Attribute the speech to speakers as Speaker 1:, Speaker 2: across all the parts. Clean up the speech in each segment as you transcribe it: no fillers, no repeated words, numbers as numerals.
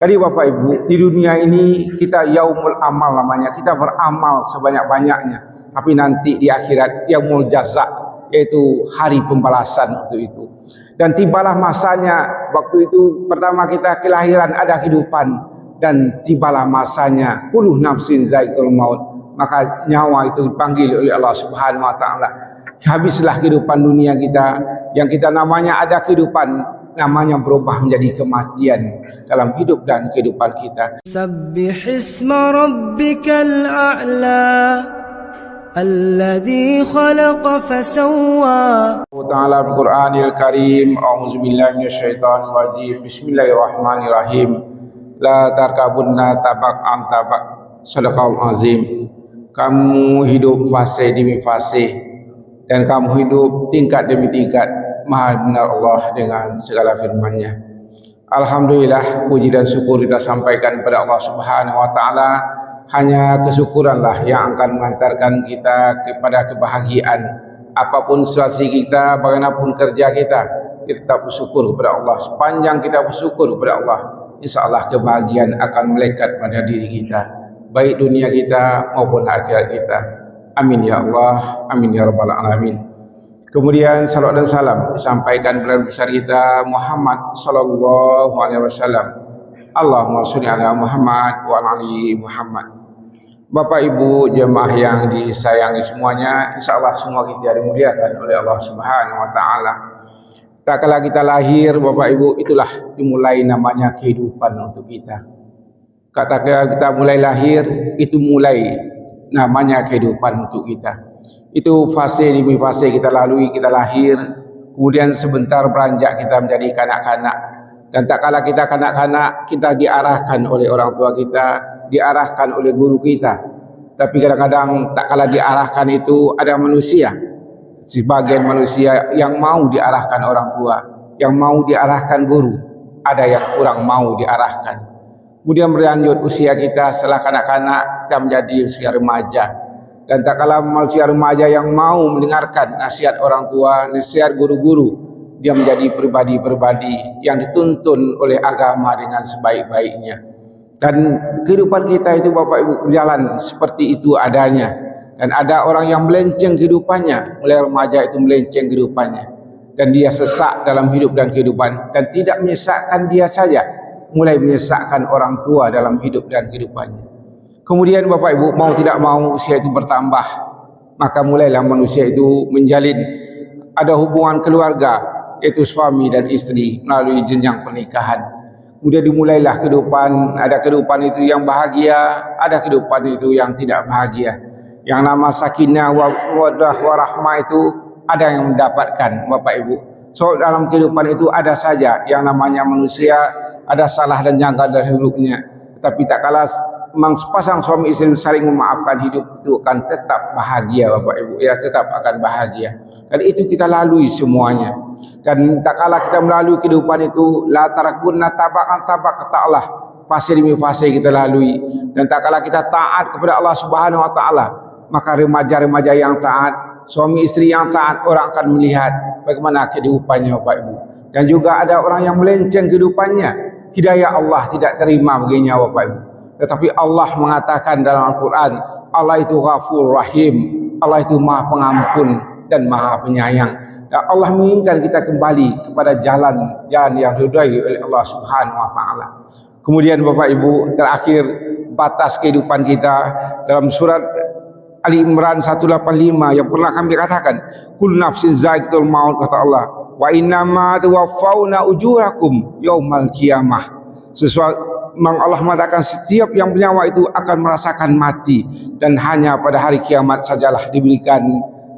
Speaker 1: Jadi Bapak Ibu, di dunia ini kita yaumul amal namanya, kita beramal sebanyak-banyaknya. Tapi nanti di akhirat yaumul jaza, yaitu hari pembalasan untuk itu. Dan tibalah masanya, waktu itu pertama kita kelahiran ada kehidupan, dan tibalah masanya kullu nafsin za'iqatul maut, maka nyawa itu dipanggil oleh Allah Subhanahu wa taala. Habislah kehidupan dunia kita, yang kita namanya ada kehidupan, namanya berubah menjadi kematian dalam hidup dan kehidupan kita.
Speaker 2: Sabbihisma rabbikal a'la alladzi khalaqa fasawwa.
Speaker 1: Ta'ala Al-Qur'anil Karim, a'udzubillahi minasyaitonir rajim. Bismillahirrahmanirrahim. La tarkabunna tabaqan tabaq. Shadaqal azim. Kamu hidup fase demi fase, dan kamu hidup tingkat demi tingkat. Maha benar Allah dengan segala firman-Nya. Alhamdulillah, puji dan syukur kita sampaikan kepada Allah Subhanahu wa taala. Hanya kesyukuranlah yang akan mengantarkan kita kepada kebahagiaan. Apapun situasi kita, bagaimanapun kerja kita tetap bersyukur kepada Allah. Sepanjang kita bersyukur kepada Allah, insyaallah kebahagiaan akan melekat pada diri kita, baik dunia kita maupun akhirat kita. Amin ya Allah, amin ya rabbal alamin. Kemudian salawat dan salam disampaikan kepada besar kita Muhammad sallallahu alaihi wasallam. Allahumma sholli ala Muhammad wa ala ali Muhammad. Bapak Ibu jemaah yang disayangi semuanya, insyaallah semua kita dimuliakan oleh Allah Subhanahu wa taala. Tak kala kita lahir Bapak Ibu, itulah dimulai namanya kehidupan untuk kita. Kata kita mulai lahir, itu mulai namanya kehidupan untuk kita. Itu fase demi fase kita lalui, kita lahir, kemudian sebentar beranjak kita menjadi kanak-kanak. Dan tak kala kita kanak-kanak, kita diarahkan oleh orang tua kita, diarahkan oleh guru kita. Tapi kadang-kadang tak kala diarahkan itu ada manusia, sebagian manusia yang mau diarahkan orang tua, yang mau diarahkan guru, ada yang kurang mau diarahkan. Kemudian berlanjut usia kita, setelah kanak-kanak kita menjadi usia remaja. Dan tak kala manusia remaja yang mau mendengarkan nasihat orang tua, nasihat guru-guru, dia menjadi pribadi-pribadi yang dituntun oleh agama dengan sebaik-baiknya. Dan kehidupan kita itu Bapak Ibu berjalan seperti itu adanya. Dan ada orang yang melenceng kehidupannya, mulai remaja itu melenceng kehidupannya. Dan dia sesak dalam hidup dan kehidupan, dan tidak menyesakkan dia saja, mulai menyesakkan orang tua dalam hidup dan kehidupannya. Kemudian Bapak Ibu mau tidak mau usia itu bertambah, maka mulailah manusia itu menjalin ada hubungan keluarga, yaitu suami dan istri melalui jenjang pernikahan. Kemudian dimulailah kehidupan, ada kehidupan itu yang bahagia, ada kehidupan itu yang tidak bahagia. Yang nama sakinah wadah warahmah itu ada yang mendapatkan Bapak Ibu. So dalam kehidupan itu ada saja yang namanya manusia, ada salah dan janggal dari hidupnya. Tetapi tak kalah sepasang suami istri saling memaafkan, hidup itu akan tetap bahagia Bapak Ibu, ya tetap akan bahagia. Dan itu kita lalui semuanya. Dan tak kala kita melalui kehidupan itu, la tarakuna tabaqan tabaq, kata Allah, fase demi fase kita lalui. Dan tak kala kita taat kepada Allah Subhanahu wa taala, maka remaja-remaja yang taat, suami istri yang taat, orang akan melihat bagaimana kehidupannya Bapak Ibu. Dan juga ada orang yang melenceng kehidupannya, hidayah Allah tidak terima baginya Bapak Ibu. Tetapi Allah mengatakan dalam Al-Quran, Allah itu Ghafur Rahim, Allah itu Maha Pengampun dan Maha Penyayang. Dan Allah menginginkan kita kembali kepada jalan yang diridhai oleh Allah Subhanahu wa taala. Kemudian Bapak Ibu, terakhir batas kehidupan kita dalam surat Ali Imran 185 yang pernah kami katakan, kullu nafsin za'iqatul maut, kata Allah, wa innama tuwaffawna ujurakum yaumal qiyamah. Allah mengatakan setiap yang bernyawa itu akan merasakan mati, dan hanya pada hari kiamat sajalah diberikan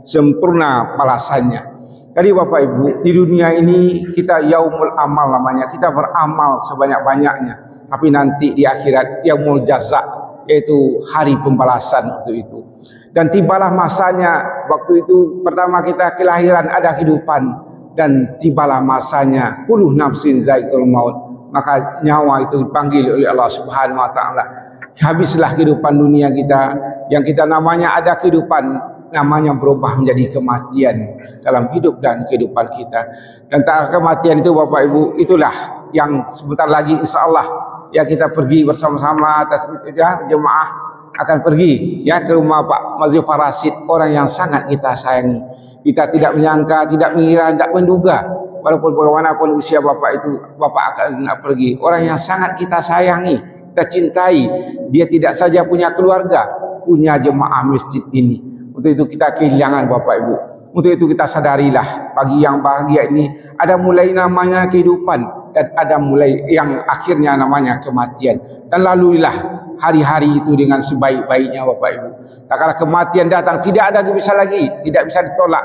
Speaker 1: sempurna balasannya. Jadi Bapak Ibu, di dunia ini kita yaumul amal namanya, kita beramal sebanyak-banyaknya. Tapi nanti di akhirat yaumul jaza, yaitu hari pembalasan untuk itu. Dan tibalah masanya, waktu itu pertama kita kelahiran ada kehidupan, dan tibalah masanya kullu nafsin za'iqatul maut, maka nyawa itu dipanggil oleh Allah Subhanahu wa taala. Habislah kehidupan dunia kita, yang kita namanya ada kehidupan, namanya berubah menjadi kematian dalam hidup dan kehidupan kita. Dan tak kematian itu Bapak Ibu, itulah yang sebentar lagi insyaallah ya kita pergi bersama-sama ya, jemaah akan pergi ya ke rumah Pak Mazhar Farasid, orang yang sangat kita sayangi. Kita tidak menyangka, tidak mengira, tidak menduga, walaupun bagaimanapun usia Bapak itu, Bapak akan pergi. Orang yang sangat kita sayangi, kita cintai. Dia tidak saja punya keluarga, punya jemaah masjid ini. Untuk itu kita kehilangan Bapak Ibu. Untuk itu kita sadarilah pagi yang bahagia ini ada mulai namanya kehidupan dan ada mulai yang akhirnya namanya kematian. Dan laluilah hari-hari itu dengan sebaik-baiknya Bapak Ibu. Tak kala kematian datang tidak ada bisa lagi, tidak bisa ditolak.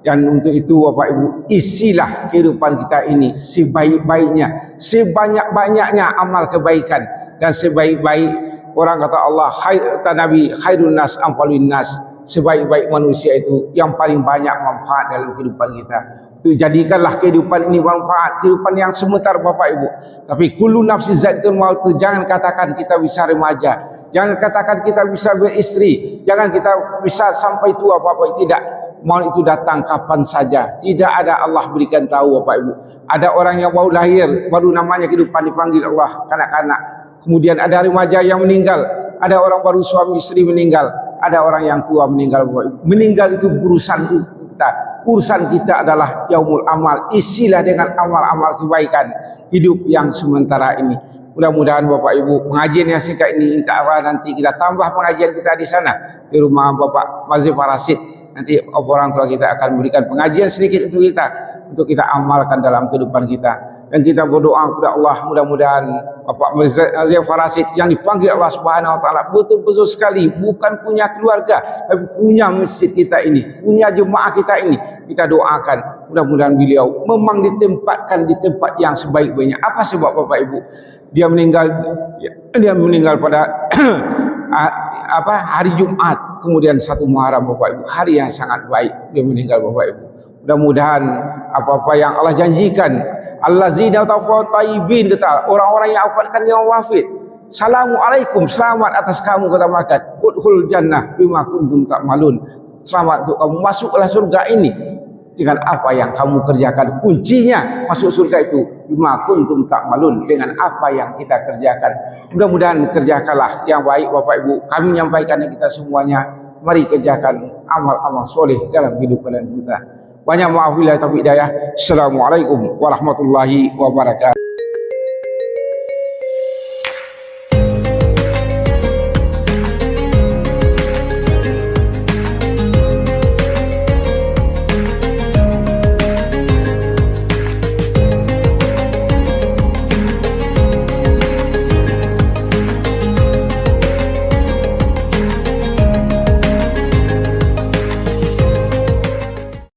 Speaker 1: Dan untuk itu Bapak Ibu, isilah kehidupan kita ini sebaik-baiknya, sebanyak-banyaknya amal kebaikan. Dan sebaik-baik, orang kata Allah, kata Nabi, khairun nas amfalun nas, sebaik-baik manusia itu yang paling banyak manfaat dalam kehidupan kita. Itu jadikanlah kehidupan ini manfaat, kehidupan yang sebentar Bapak Ibu. Tapi kullu nafsin za'iqatul maut, itu jangan katakan kita bisa remaja, jangan katakan kita bisa beristri, jangan kita bisa sampai tua Bapak. Tidak, maut itu datang kapan saja, tidak ada Allah berikan tahu Bapak Ibu. Ada orang yang baru lahir, baru namanya kehidupan dipanggil Allah kanak-kanak. Kemudian ada remaja yang meninggal, ada orang baru suami istri meninggal, ada orang yang tua meninggal. Meninggal itu urusan kita. Urusan kita adalah yaumul amal. Isilah dengan amal-amal kebaikan hidup yang sementara ini. Mudah-mudahan Bapak Ibu, pengajian yang singkat ini insya Allah nanti kita tambah pengajian kita di sana, di rumah Bapak Mazhar Farasid. Nanti orang tua kita akan memberikan pengajian sedikit untuk kita amalkan dalam kehidupan kita. Dan kita berdoa kepada Allah, mudah-mudahan Bapak Mazhar Farasid yang dipanggil Allah Subhanahu wa taala betul-betul sekali bukan punya keluarga, tapi punya masjid kita ini, punya jemaah kita ini. Kita doakan mudah-mudahan beliau memang ditempatkan di tempat yang sebaik-baiknya. Apa sebab Bapak Ibu? Dia meninggal pada hari Jumat, kemudian 1 Muharram Bapak Ibu, hari yang sangat baik dia meninggal Bapak Ibu. Mudah-mudahan apa-apa yang Allah janjikan, allazina taibin, kata orang-orang yang wafatkan yang wafat, assalamualaikum, selamat atas kamu kata malaikat, udkhul jannah bima kuntum ta'malun, selamat untuk kamu masuklah surga ini dengan apa yang kamu kerjakan. Kuncinya masuk surga itu bima kuntum ta'malun, dengan apa yang kita kerjakan. Mudah-mudahan kerjakanlah yang baik Bapak Ibu. Kami menyampaikan kita semuanya, mari kerjakan amal-amal soleh dalam hidup kalian kita. Banyak maaf bila taufiq hidayah. Assalamualaikum warahmatullahi wabarakatuh.